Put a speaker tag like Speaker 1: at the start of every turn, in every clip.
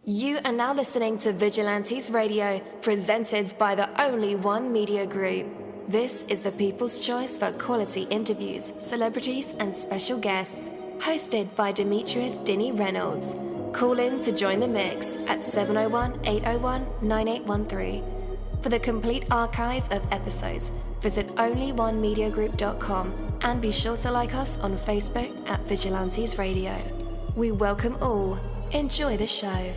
Speaker 1: You are now listening to Vigilantes Radio, presented by the Only One Media Group. This is the people's choice for quality interviews, celebrities, and special guests. Hosted by Demetrius Dinny Reynolds. Call in to join the mix at 701-801-9813. For the complete archive of episodes, visit onlyonemediagroup.com and be sure to like us on Facebook at Vigilantes Radio. We welcome all. Enjoy the show.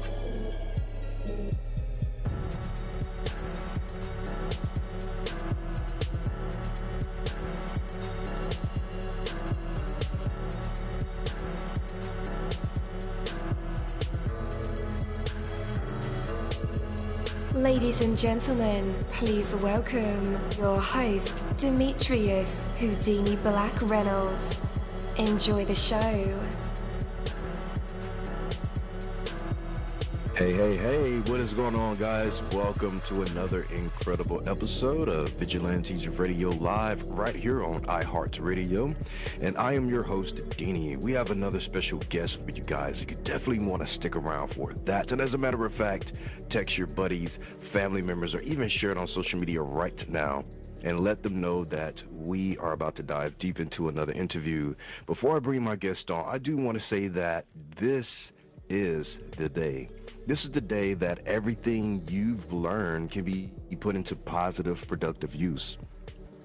Speaker 1: Ladies and gentlemen, please welcome your host, Demetrius Houdini Black Reynolds. Enjoy the show.
Speaker 2: Hey, what is going on, guys? Welcome to another incredible episode of Vigilantes Radio Live right here on iHeartRadio. And I am your host, Deanie. We have another special guest for you guys. You could definitely want to stick around for that. And as a matter of fact, text your buddies, family members, or even share it on social media right now and let them know that we are about to dive deep into another interview. Before I bring my guest on, I do want to say that this is the day. This is the day that everything you've learned can be put into positive, productive use.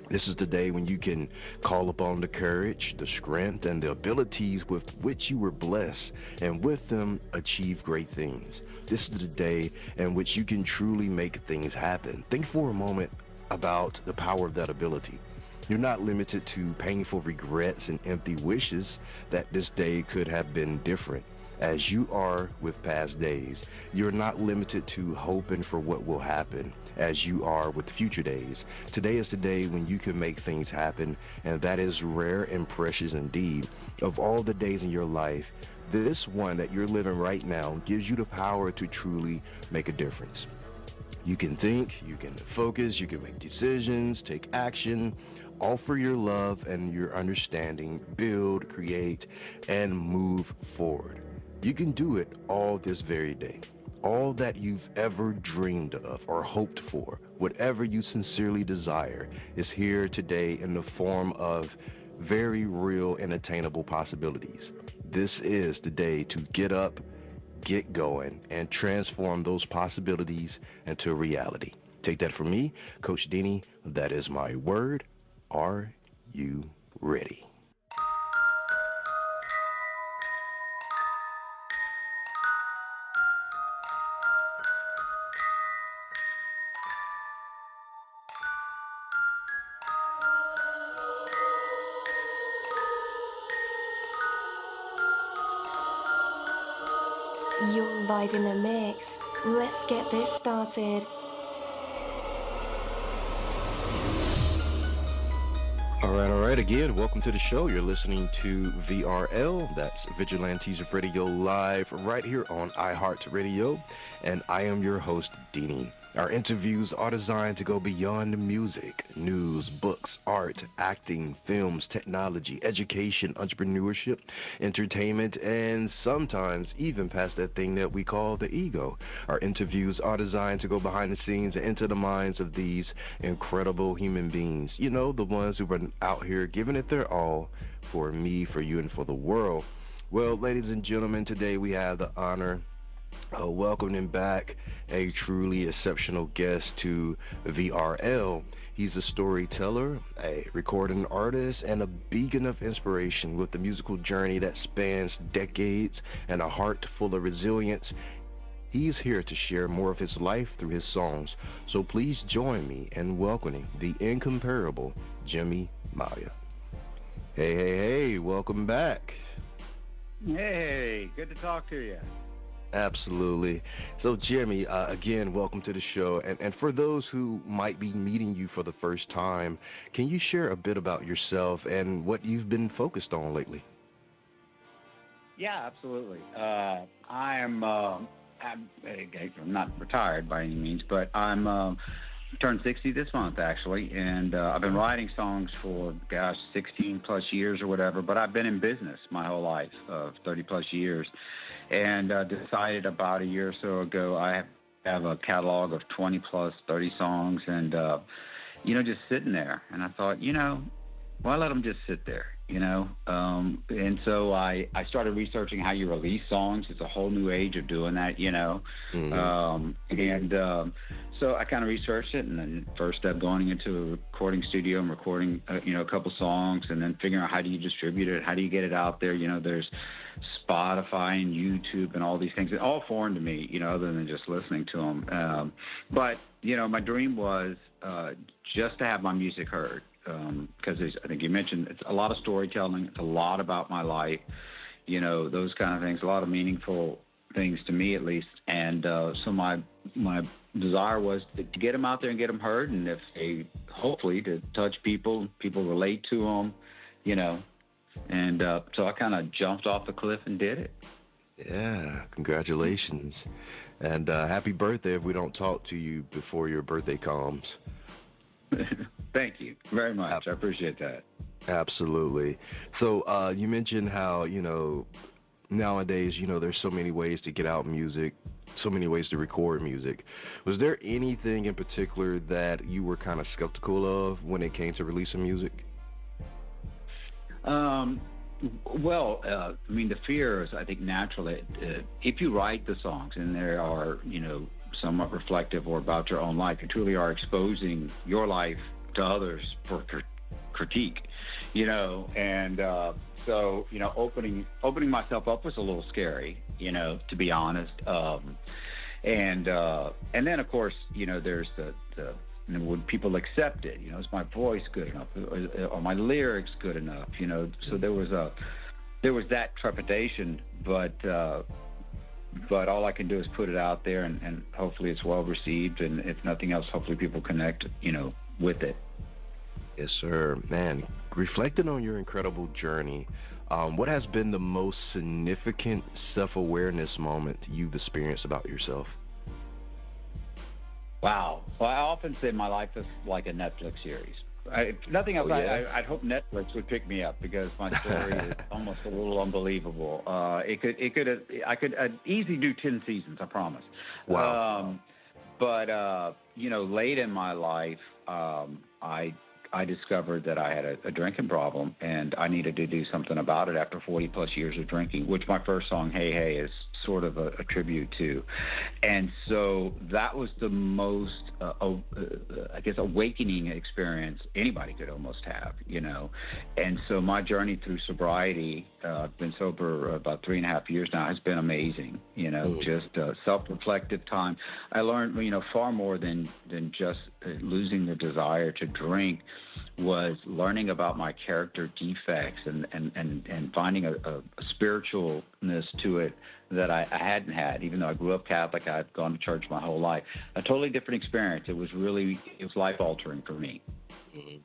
Speaker 2: This is the day when you can call upon the courage, the strength, and the abilities with which you were blessed, and with them achieve great things. This is the day in which you can truly make things happen. Think for a moment about the power of that ability. You're not limited to painful regrets and empty wishes that this day could have been different. As you are with past days, you're not limited to hoping for what will happen as you are with future days. Today is the day when you can make things happen, and that is rare and precious indeed. Of all the days in your life, this one that you're living right now gives you the power to truly make a difference. You can think, you can focus, you can make decisions, take action, offer your love and your understanding, build, create, and move forward. You can do it all this very day. All that you've ever dreamed of or hoped for, whatever you sincerely desire, is here today in the form of very real and attainable possibilities. This is the day to get up, get going, and transform those possibilities into reality. Take that from me, Coach Deanie. That is my word. Are you ready?
Speaker 1: You're live in the mix. Let's get this started.
Speaker 2: All right. Again, welcome to the show. You're listening to VRL. That's Vigilantes Radio Live right here on iHeartRadio. And I am your host, Deanie. Our interviews are designed to go beyond music, news, books, art, acting, films, technology, education, entrepreneurship, entertainment, and sometimes even past that thing that we call the ego. Our interviews are designed to go behind the scenes and into the minds of these incredible human beings. You know, the ones who are out here giving it their all for me, for you, and for the world. Well, ladies and gentlemen, today we have the honor welcoming back a truly exceptional guest to VRL. He's a storyteller, a recording artist, and a beacon of inspiration with a musical journey that spans decades and a heart full of resilience. He's here to share more of his life through his songs. So please join me in welcoming the incomparable Jimmy Mallia. Hey, welcome back.
Speaker 3: Hey, good to talk to you.
Speaker 2: Absolutely. So, Jimmy, again, welcome to the show. And for those who might be meeting you for the first time, can you share a bit about yourself and what you've been focused on lately?
Speaker 3: Yeah, absolutely. I'm not retired by any means, but I'm turned 60 this month, actually, and I've been writing songs for, 16 plus years or whatever, but I've been in business my whole life of 30 plus years, and decided about a year or so ago I have a catalog of 20 plus 30 songs, and, just sitting there, and I thought, why let them just sit there, and so I started researching how you release songs. It's a whole new age of doing that, so I kind of researched it, and then first step going into a recording studio and recording, a couple songs, and then figuring out how do you distribute it, how do you get it out there. There's Spotify and YouTube and all these things. It's all foreign to me, other than just listening to them. But my dream was just to have my music heard. Because I think you mentioned it's a lot of storytelling. It's a lot about my life, those kind of things, a lot of meaningful things to me at least. And so my desire was to get them out there and get them heard, and if they, hopefully, to touch people relate to them, And so I kind of jumped off the cliff and did it.
Speaker 2: Yeah, congratulations. And happy birthday if we don't talk to you before your birthday comes.
Speaker 3: Thank you very much. I appreciate that.
Speaker 2: Absolutely. So you mentioned how, nowadays, there's so many ways to get out music, so many ways to record music. Was there anything in particular that you were kind of skeptical of when it came to releasing music?
Speaker 3: The fear is, I think, naturally, if you write the songs and there are, somewhat reflective or about your own life, you truly are exposing your life to others for critique, and so, opening myself up was a little scary, to be honest. And then, of course, there's the would people accept it? Is my voice good enough? Are my lyrics good enough? So there was that trepidation, but all I can do is put it out there, and hopefully it's well received, and if nothing else, hopefully people connect, with it.
Speaker 2: Yes, sir. Man, reflecting on your incredible journey, what has been the most significant self-awareness moment you've experienced about yourself?
Speaker 3: Wow. Well, I often say my life is like a Netflix series. If nothing else, I'd hope Netflix would pick me up, because my story is almost a little unbelievable. I could easily do 10 seasons, I promise.
Speaker 2: Wow.
Speaker 3: But late in my life, I discovered that I had a drinking problem, and I needed to do something about it after 40 plus years of drinking, which my first song, Hey Hey, is sort of a tribute to. And so that was the most, awakening experience anybody could almost have, And so my journey through sobriety, I've been sober about 3.5 years now, has been amazing, just self-reflective time. I learned, far more than just losing the desire to drink, was learning about my character defects and finding a spiritualness to it that I hadn't had. Even though I grew up Catholic, I'd gone to church my whole life. A totally different experience. It was life-altering for me.
Speaker 2: Mm-hmm.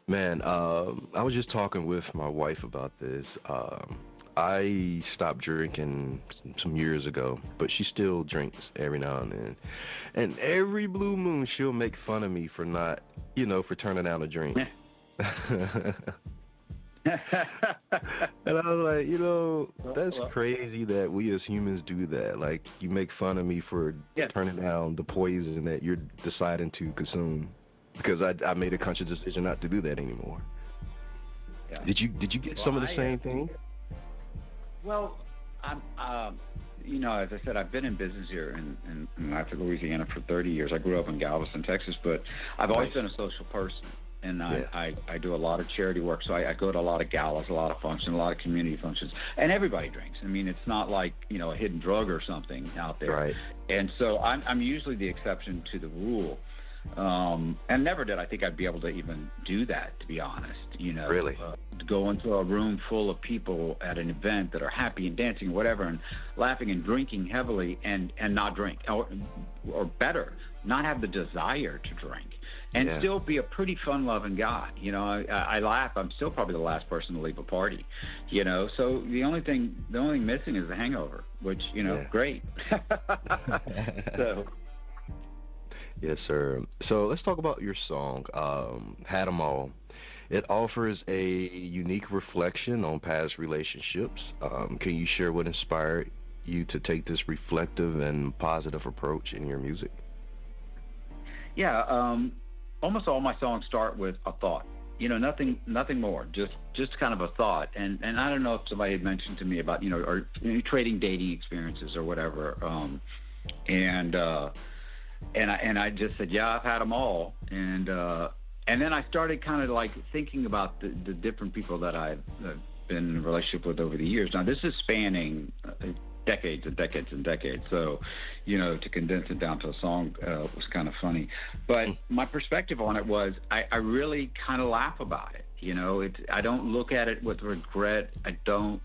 Speaker 2: Man, I was just talking with my wife about this. I stopped drinking some years ago, but she still drinks every now and then. And every blue moon, she'll make fun of me for not, for turning down a drink. And I was like, that's crazy that we as humans do that. Like, you make fun of me for turning down the poison that you're deciding to consume, because I made a conscious decision not to do that anymore. Yeah. Did you get some of the same thing?
Speaker 3: Well, I'm, as I said, I've been in business here in Louisiana for 30 years. I grew up in Galveston, Texas, but I've always been a social person, and I do a lot of charity work. So I go to a lot of galas, a lot of functions, a lot of community functions, and everybody drinks. I mean, it's not like, a hidden drug or something out there.
Speaker 2: Right.
Speaker 3: And so I'm usually the exception to the rule. And never did I think I'd be able to even do that, to be honest.
Speaker 2: Really?
Speaker 3: To go into a room full of people at an event that are happy and dancing, whatever, and laughing and drinking heavily, and not drink, or better, not have the desire to drink, and still be a pretty fun-loving guy. I laugh. I'm still probably the last person to leave a party. So the only thing missing is the hangover, which great. So.
Speaker 2: Yes, sir. So let's talk about your song, Had 'Em All. It offers a unique reflection on past relationships. Can you share what inspired you to take this reflective and positive approach in your music?
Speaker 3: Yeah, almost all my songs start with a thought. Nothing more. Just kind of a thought. And I don't know if somebody had mentioned to me about or trading dating experiences or whatever. And I just said, yeah, I've had them all. And then I started kind of like thinking about the different people that I've been in a relationship with over the years. Now, this is spanning decades and decades and decades. So, to condense it down to a song was kind of funny. But my perspective on it was I really kind of laugh about it. I don't look at it with regret. I don't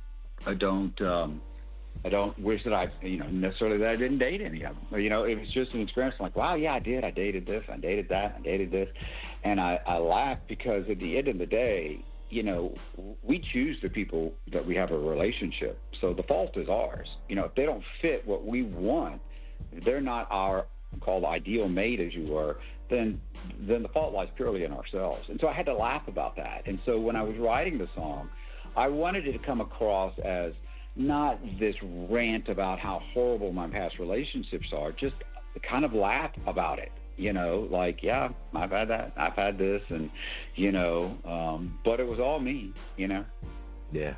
Speaker 3: wish that necessarily that I didn't date any of them. It was just an experience. I'm like, wow, yeah, I did. I dated this, I dated that, I dated this. And I laugh because at the end of the day, we choose the people that we have a relationship. So the fault is ours. If they don't fit what we want, if they're not our called ideal mate, as you were, then the fault lies purely in ourselves. And so I had to laugh about that. And so when I was writing the song, I wanted it to come across as not this rant about how horrible my past relationships are, just kind of laugh about it. Like, yeah, I've had that, I've had this, and, but it was all me, Yeah,
Speaker 2: yeah.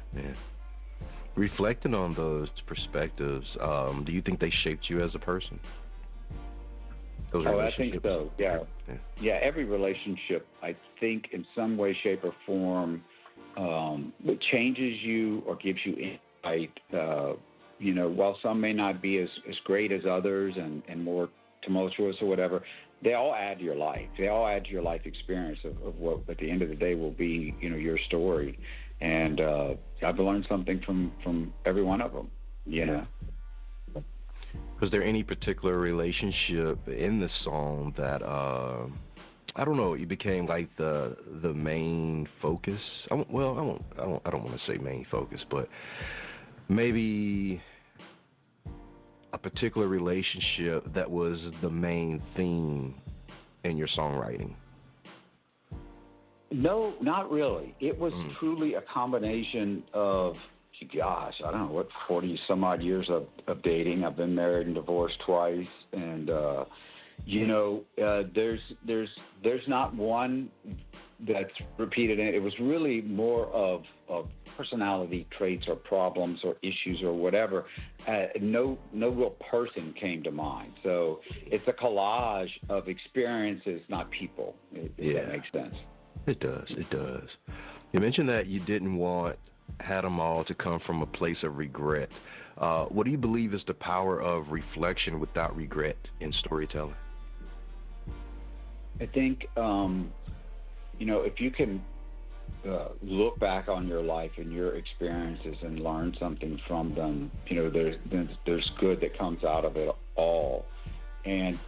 Speaker 2: Reflecting on those perspectives, do you think they shaped you as a person?
Speaker 3: I think so, yeah. Every relationship, I think, in some way, shape, or form, it changes you or gives you insight. While some may not be as great as others and more tumultuous or whatever, they all add to your life. They all add to your life experience of what at the end of the day will be, your story. And I've learned something from every one of them,
Speaker 2: Was there any particular relationship in the song that, I don't know, you became like the main focus? I don't want to say main focus, but maybe a particular relationship that was the main theme in your songwriting?
Speaker 3: No, not really. It was truly a combination of, gosh, I don't know, 40 some odd years of dating. I've been married and divorced twice. And, there's not one that's repeated. It was really more of personality traits or problems or issues or whatever. No real person came to mind. So it's a collage of experiences, not people, if that makes sense.
Speaker 2: It does. You mentioned that you didn't want Had 'Em All to come from a place of regret. What do you believe is the power of reflection without regret in storytelling?
Speaker 3: I think, if you can look back on your life and your experiences and learn something from them, there's good that comes out of it all. And,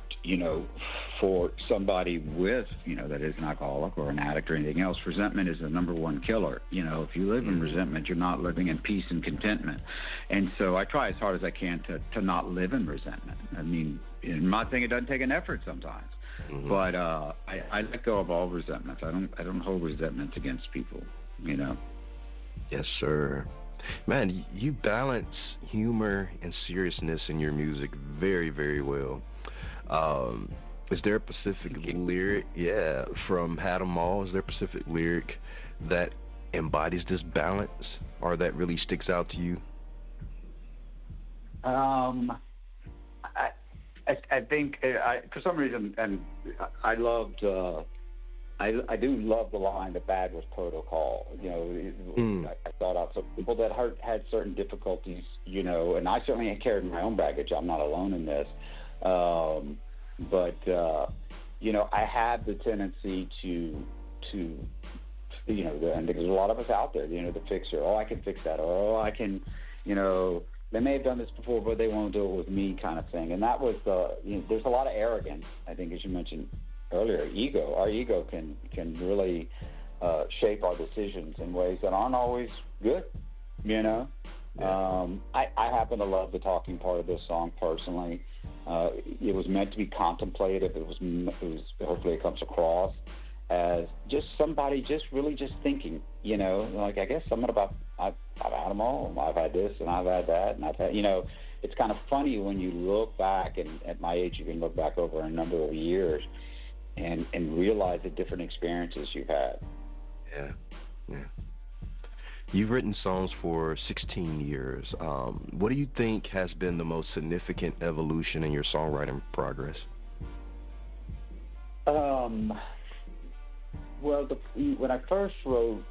Speaker 3: for somebody with, that is an alcoholic or an addict or anything else, resentment is the number one killer. If you live in resentment, you're not living in peace and contentment. And so I try as hard as I can to not live in resentment. I mean, I'm not saying it doesn't take an effort sometimes. Mm-hmm. But I let go of all resentments. I don't hold resentments against people,
Speaker 2: Yes, sir. Man, you balance humor and seriousness in your music very, very well. Is there a specific lyric, from Had 'Em All, is there a specific lyric that embodies this balance or that really sticks out to you?
Speaker 3: I think for some reason, and I loved, I do love the line that bad was protocol. I thought out some people that had certain difficulties, and I certainly carried my own baggage. I'm not alone in this. But I have the tendency to and there's a lot of us out there, the fixer. Oh, I can fix that. Or, I can, they may have done this before, but they won't do it with me kind of thing. And that was there's a lot of arrogance, I think, as you mentioned earlier. Ego. Our ego can really shape our decisions in ways that aren't always good,
Speaker 2: Yeah.
Speaker 3: I happen to love the talking part of this song personally. It was meant to be contemplative. It was hopefully it comes across as just somebody really just thinking, like I guess something about I've had them all. I've had this and I've had that and I've had, it's kind of funny when you look back, and at my age you can look back over a number of years and realize the different experiences you've had.
Speaker 2: Yeah. You've written songs for 16 years. What do you think has been the most significant evolution in your songwriting progress?
Speaker 3: Well, when I first wrote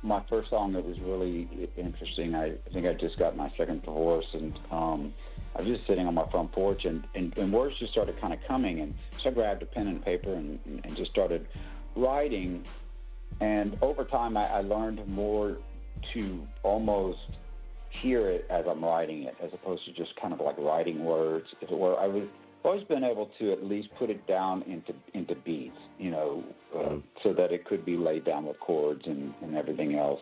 Speaker 3: my first song, it was really interesting. I think I just got my second divorce, and I was just sitting on my front porch, and words just started kind of coming, and so I grabbed a pen and paper and just started writing. And over time, I learned more to almost hear it as I'm writing it, as opposed to just kind of like writing words, as it were. I've always been able to at least put it down into beats, so that it could be laid down with chords and everything else.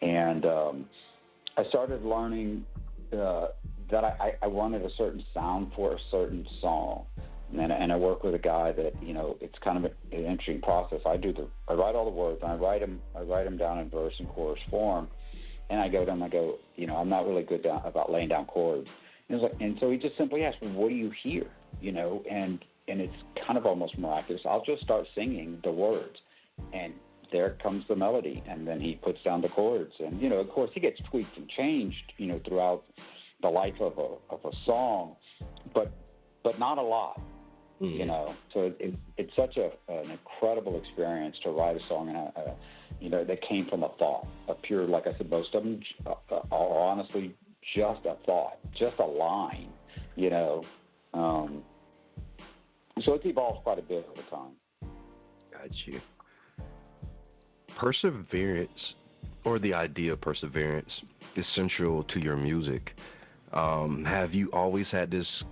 Speaker 3: And I started learning that I wanted a certain sound for a certain song. And I work with a guy that, it's kind of an interesting process. I write all the words, and I write them down in verse and chorus form. And I go to him, I'm not really good about laying down chords. And so he just simply asked, what do you hear? And it's kind of almost miraculous. I'll just start singing the words, and there comes the melody, and then he puts down the chords. And, of course, he gets tweaked and changed, throughout the life of a song, but not a lot. So it's such an incredible experience to write a song, and that came from a thought, a pure, like I said, most of them are honestly just a thought, just a line, so it's evolved quite a bit over time.
Speaker 2: Got you. Perseverance, or the idea of perseverance, is central to your music. Have you always had this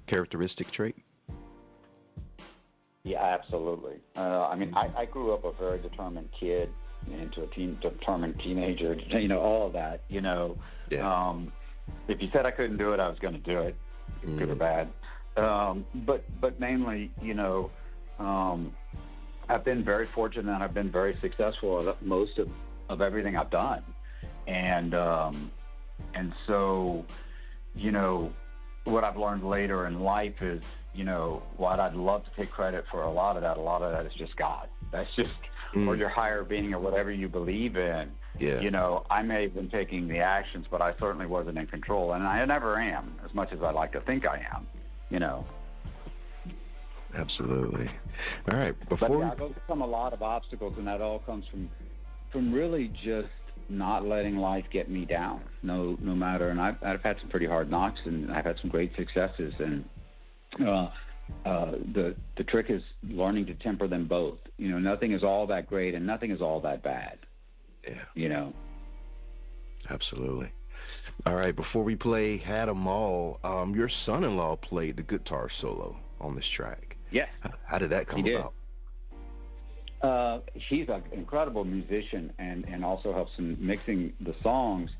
Speaker 2: characteristic trait?
Speaker 3: Yeah, absolutely. I grew up a very determined kid into a determined teenager, all of that,
Speaker 2: Yeah.
Speaker 3: If you said I couldn't do it, I was going to do it, good or bad. But mainly, I've been very fortunate, and I've been very successful at most of everything I've done. And so, what I've learned later in life is, what I'd love to take credit for a lot of that is just God. That's just, or your higher being, or whatever you believe in.
Speaker 2: Yeah.
Speaker 3: I may have been taking the actions, but I certainly wasn't in control, and I never am, as much as I like to think I am,
Speaker 2: Absolutely. All right.
Speaker 3: But yeah, I've overcome a lot of obstacles, and that all comes from really just not letting life get me down, no matter. And I've had some pretty hard knocks, and I've had some great successes, and the trick is learning to temper them both. Nothing is all that great, and nothing is all that bad.
Speaker 2: Yeah. Absolutely. All right. Before we play "Had 'Em All," your son-in-law played the guitar solo on this track.
Speaker 3: Yeah.
Speaker 2: How did that come about?
Speaker 3: He's an incredible musician, and also helps in mixing the songs.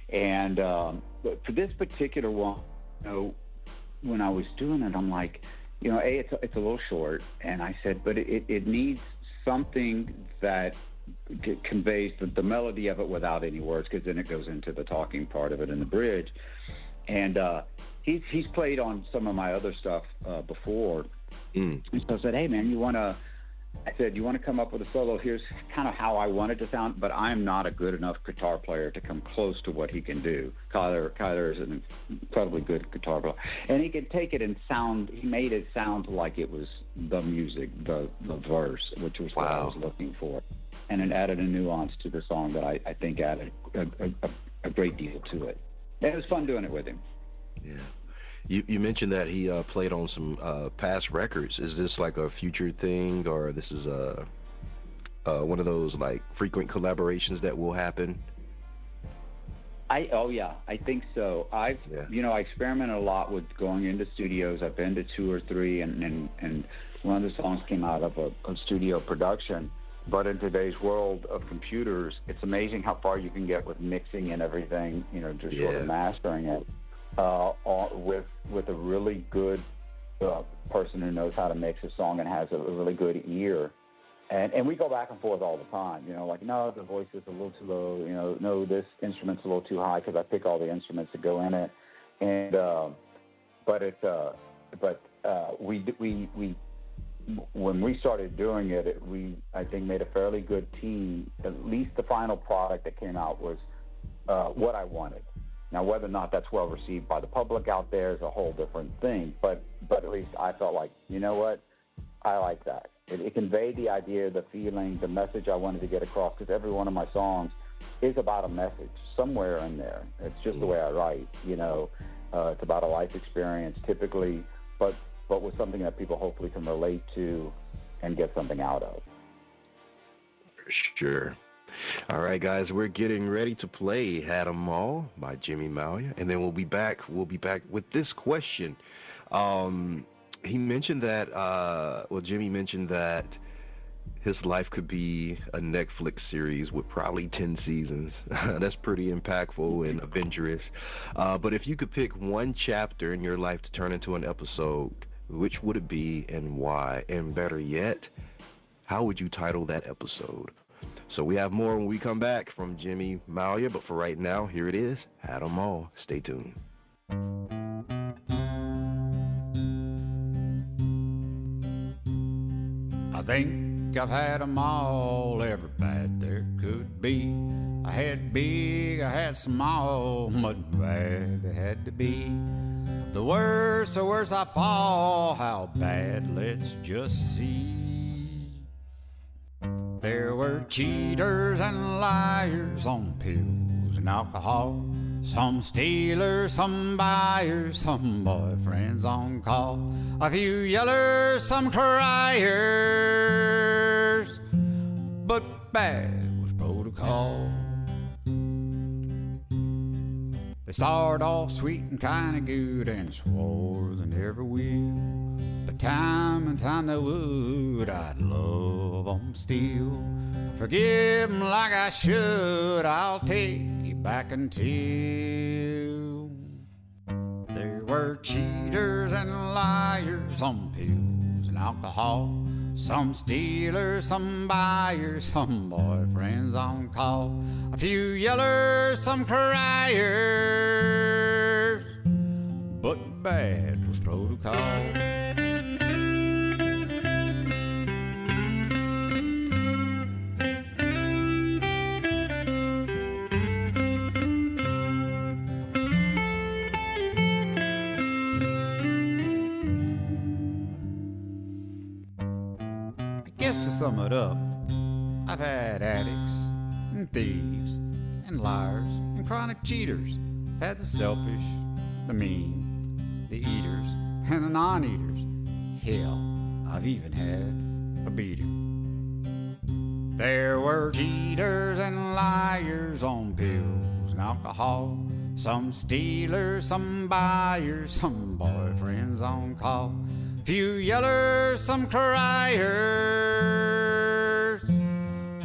Speaker 3: And but for this particular one, when I was doing it, I'm like, it's a little short, and I said, but it needs something that conveys the melody of it without any words, because then it goes into the talking part of it in the bridge. And he's played on some of my other stuff before. And so I said, hey man, you want to come up with a solo? Here's kind of how I want it to sound, but I'm not a good enough guitar player to come close to what he can do. Kyler is an incredibly good guitar player, and he could take it and he made it sound like it was the music, the verse, which was what I was looking for. And it added a nuance to the song that I think added a great deal to it. And it was fun doing it with him.
Speaker 2: Yeah. You mentioned that he played on some past records. Is this like a future thing, or this is one of those like frequent collaborations that will happen?
Speaker 3: I think so. I experimented a lot with going into studios. I've been to 2 or 3, and one of the songs came out of a studio production. But in today's world of computers, it's amazing how far you can get with mixing and everything, just sort of mastering it with a really good person who knows how to mix a song and has a really good ear. And we go back and forth all the time, like, no, the voice is a little too low, no, this instrument's a little too high because I pick all the instruments that go in it. And when we started doing it, we, I think, made a fairly good team. At least the final product that came out was what I wanted. Now, whether or not that's well received by the public out there is a whole different thing. But at least I felt like, you know what, I like that. It conveyed the idea, the feeling, the message I wanted to get across, because every one of my songs is about a message somewhere in there. It's just the way I write, It's about a life experience typically, but with something that people hopefully can relate to and get something out of.
Speaker 2: For sure. All right, guys, we're getting ready to play Had 'Em All by Jimmy Mallia, and then we'll be back with this question. He mentioned that, Jimmy mentioned that his life could be a Netflix series with probably 10 seasons. That's pretty impactful and adventurous. But if you could pick one chapter in your life to turn into an episode, which would it be and why? And better yet, how would you title that episode? So we have more when we come back from Jimmy Mallia, but for right now, here it is, Had 'Em All. Stay tuned.
Speaker 4: I think I've had 'em all, every bad there could be. I had big, I had small, but bad they had to be. The worse I fall, how bad, let's just see. There were cheaters and liars on pills and alcohol. Some stealers, some buyers, some boyfriends on call. A few yellers, some criers, but bad was protocol. They started off sweet and kinda good and swore they never will. But time and time they would, I'd love 'em still. Forgive 'em like I should, I'll take you back until. There were cheaters and liars on pills and alcohol. Some stealers, some buyers, some boyfriends on call. A few yellers, some criers, but bad was protocol. To sum it up, I've had addicts and thieves and liars and chronic cheaters. I've had the selfish, the mean, the eaters and the non-eaters. Hell, I've even had a beater. There were cheaters and liars on pills and alcohol. Some stealers, some buyers, some boyfriends on call. Few yellers, some criers,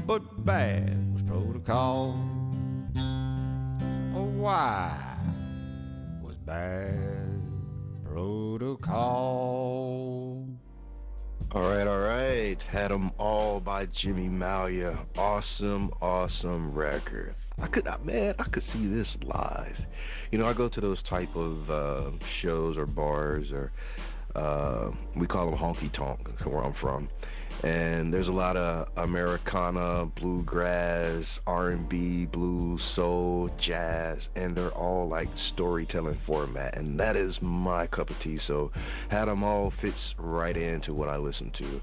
Speaker 4: but bad was protocol. Oh, why was bad protocol?
Speaker 2: All right. Had 'Em All by Jimmy Mallia. Awesome record. I could see this live. I go to those type of shows or bars, or we call them honky tonk, where I'm from, and there's a lot of Americana, bluegrass, R&B, blues, soul, jazz, and they're all like storytelling format, and that is my cup of tea. So Had 'Em All fits right into what I listen to.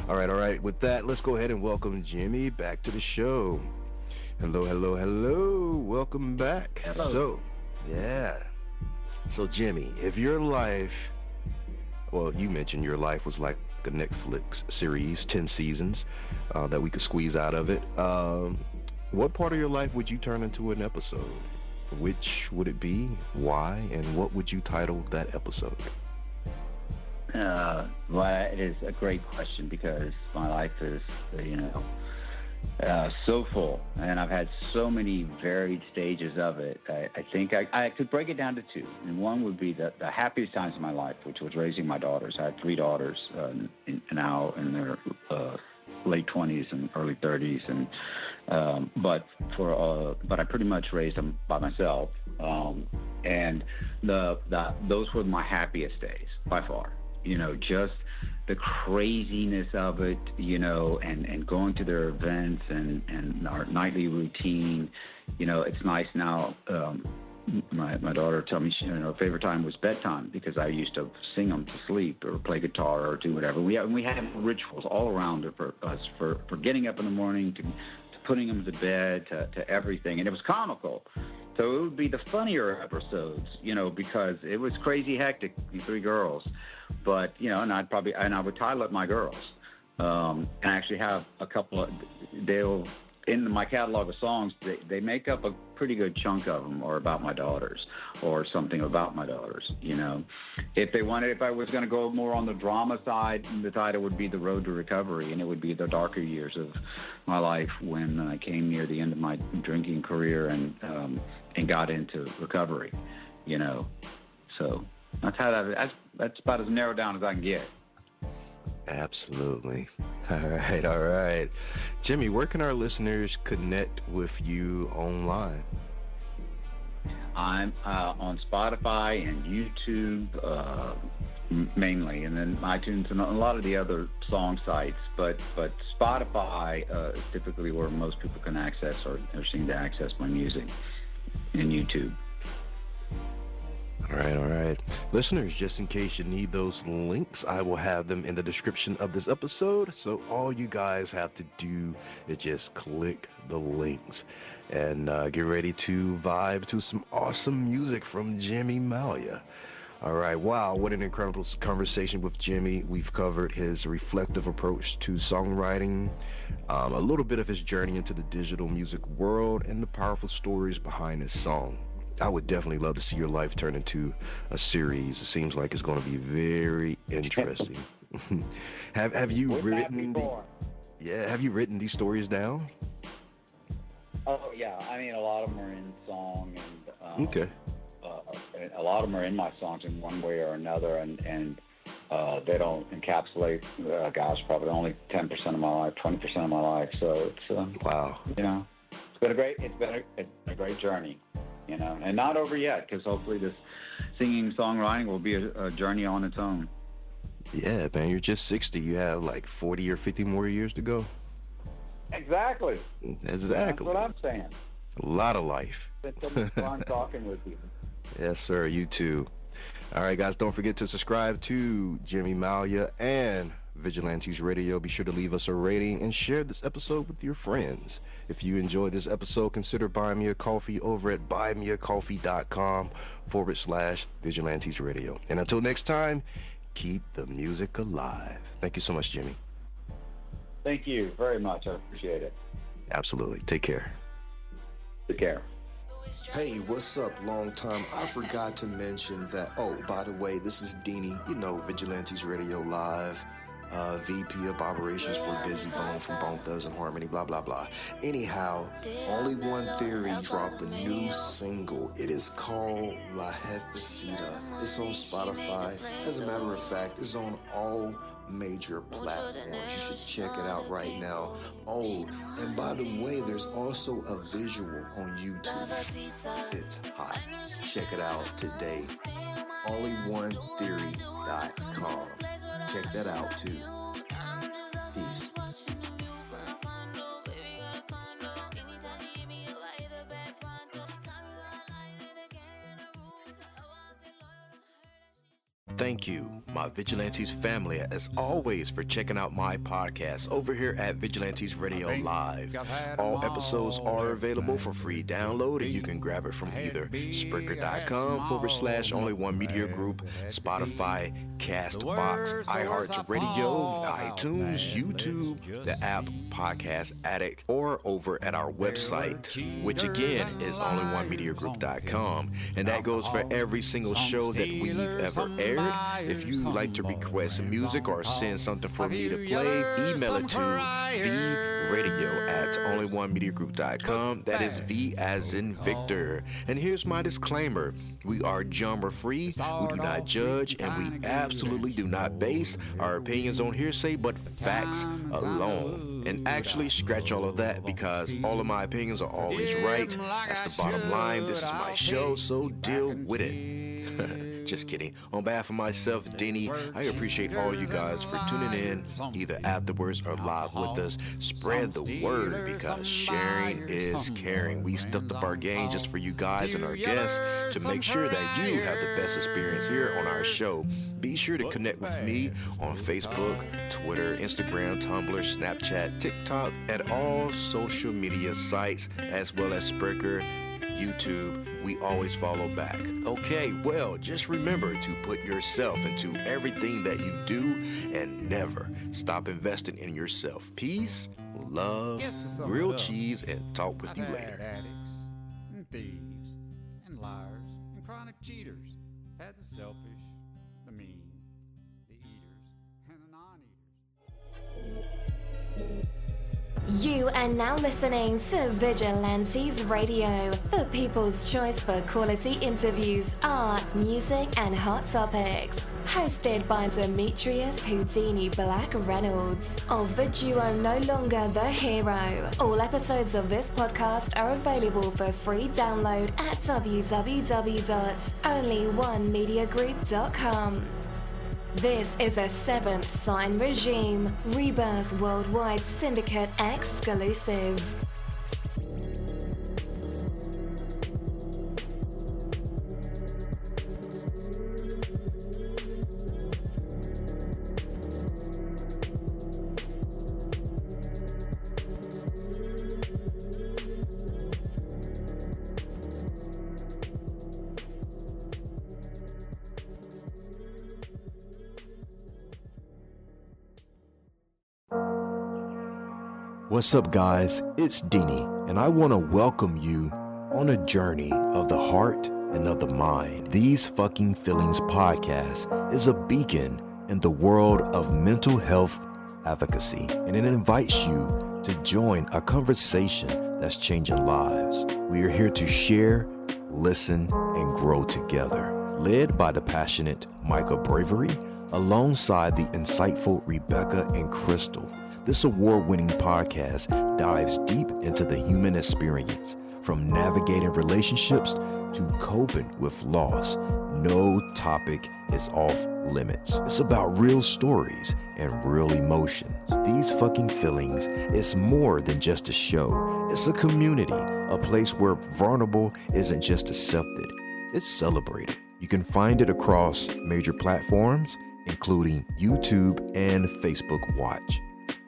Speaker 2: All right. With that, let's go ahead and welcome Jimmy back to the show. Hello. Welcome back.
Speaker 3: Hello.
Speaker 2: So Jimmy, if your life, well, you mentioned your life was like a Netflix series, 10 seasons that we could squeeze out of it. What part of your life would you turn into an episode? Which would it be? Why? And what would you title that episode?
Speaker 3: Well, it is a great question, because my life is, So full, and I've had so many varied stages of it. I think I could break it down to two, and one would be the happiest times of my life, which was raising my daughters. I had 3 daughters now in their late 20s and early 30s, and but I pretty much raised them by myself, and those were my happiest days by far. Just the craziness of it, and going to their events and our nightly routine. It's nice now. My daughter told me her favorite time was bedtime, because I used to sing them to sleep or play guitar or do whatever. We had rituals all around it for us, for getting up in the morning, to putting them to bed, to everything. And it was comical. So it would be the funnier episodes, because it was crazy hectic, 3 girls. But, and I would title it My Girls. And I actually have a couple of, in my catalog of songs, they make up a pretty good chunk of them are about my daughters, or something about my daughters, If I was going to go more on the drama side, the title would be The Road to Recovery, and it would be the darker years of my life when I came near the end of my drinking career and got into recovery, So that's about as narrowed down as I can get.
Speaker 2: Absolutely. All right. Jimmy, where can our listeners connect with you online?
Speaker 3: I'm on Spotify and YouTube mainly, and then iTunes and a lot of the other song sites. But Spotify is typically where most people can access or seem to access my music, and YouTube.
Speaker 2: All right. Listeners, just in case you need those links, I will have them in the description of this episode. So all you guys have to do is just click the links and get ready to vibe to some awesome music from Jimmy Mallia. All right. Wow, what an incredible conversation with Jimmy. We've covered his reflective approach to songwriting, a little bit of his journey into the digital music world, and the powerful stories behind his song. I would definitely love to see your life turn into a series. It seems like it's going to be very interesting. Have you written? Have you written these stories down?
Speaker 3: Oh yeah, I mean, a lot of them are in song, and
Speaker 2: okay.
Speaker 3: A lot of them are in my songs in one way or another, and they don't encapsulate. Probably only 10% of my life, 20% of my life. So it's
Speaker 2: wow.
Speaker 3: It's been a great journey. And not over yet, because hopefully this singing, songwriting will be a journey on its own.
Speaker 2: Yeah, man, you're just 60. You have like 40 or 50 more years to go.
Speaker 3: Exactly. That's what I'm saying.
Speaker 2: A lot of life.
Speaker 3: It's been so much fun talking with you.
Speaker 2: Yes, sir. You too. All right, guys, don't forget to subscribe to Jimmy Mallia and Vigilantes Radio. Be sure to leave us a rating and share this episode with your friends. If you enjoyed this episode, consider buying me a coffee over at buymeacoffee.com/Vigilantes Radio. And until next time, keep the music alive. Thank you so much, Jimmy.
Speaker 3: Thank you very much. I appreciate it.
Speaker 2: Absolutely. Take care.
Speaker 3: Take care.
Speaker 5: Hey, what's up? Long time. I forgot to mention that. Oh, by the way, this is Deanie, Vigilantes Radio Live. VP of Operations for Busy Bone from Bone Thugs and Harmony, blah, blah, blah. Anyhow, Only One Theory dropped a new single. It is called La Jefecita. It's on Spotify. As a matter of fact, it's on all major platforms. You should check it out right now. Oh, and by the way, there's also a visual on YouTube. It's hot. Check it out today. onlyonetheory.com. Check that out too. Peace. Thank you, my Vigilantes family, as always, for checking out my podcast over here at Vigilantes Radio Live. All episodes are available for free download, and you can grab it from either Spreaker.com/Only One Media Group, Spotify, Castbox, iHeartRadio, iTunes, YouTube, the app Podcast Addict, or over at our website, which again is onlyonemediagroup.com. And that goes for every single show that we've ever aired
Speaker 2: shared. If you like to request some music or send something for me to play, email it to vradio@onlyonemediagroup.com. That is V as in Victor. And here's my disclaimer. We are genre free, we do not judge, and we absolutely do not base our opinions on hearsay, but facts alone. And actually, scratch all of that, because all of my opinions are always right. That's the bottom line. This is my show, so deal with it. Just kidding. On behalf of myself, Denny, I appreciate all you guys for tuning in, either afterwards or live with us. Spread the word, because sharing is caring. We stepped up our game just for you guys and our guests to make sure that you have the best experience here on our show. Be sure to connect with me on Facebook, Twitter, Instagram, Tumblr, Snapchat, TikTok, and all social media sites, as well as Spreaker, YouTube. We always follow back. Okay, well, just remember to put yourself into everything that you do and never stop investing in yourself. Peace, love, grilled cheese, and talk with you later.
Speaker 4: Addicts and thieves and liars and chronic cheaters. Had the selfish, the mean, the eaters, and the non-eaters.
Speaker 1: You are now listening to Vigilantes Radio, the people's choice for quality interviews, art, music, and hot topics. Hosted by Demetrius Houdini Black Reynolds of the duo No Longer the Hero. All episodes of this podcast are available for free download at www.onlyonemediagroup.com. This is a Seventh Sign Regime Rebirth Worldwide Syndicate exclusive.
Speaker 2: What's up, guys? It's Denny, and I want to welcome you on a journey of the heart and of the mind. These Fucking Feelings podcast is a beacon in the world of mental health advocacy, and it invites you to join a conversation that's changing lives. We are here to share, listen, and grow together. Led by the passionate Micah Bravery, alongside the insightful Rebecca and Crystal. This award-winning podcast dives deep into the human experience, from navigating relationships to coping with loss. No topic is off limits. It's about real stories and real emotions. These Fucking Feelings is more than just a show. It's a community, a place where vulnerable isn't just accepted, it's celebrated. You can find it across major platforms, including YouTube and Facebook Watch.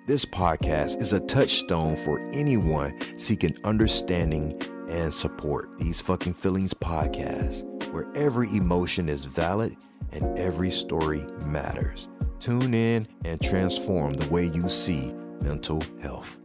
Speaker 2: This podcast is a touchstone for anyone seeking understanding and support. These Fucking Feelings podcast, where every emotion is valid and every story matters. Tune in and transform the way you see mental health.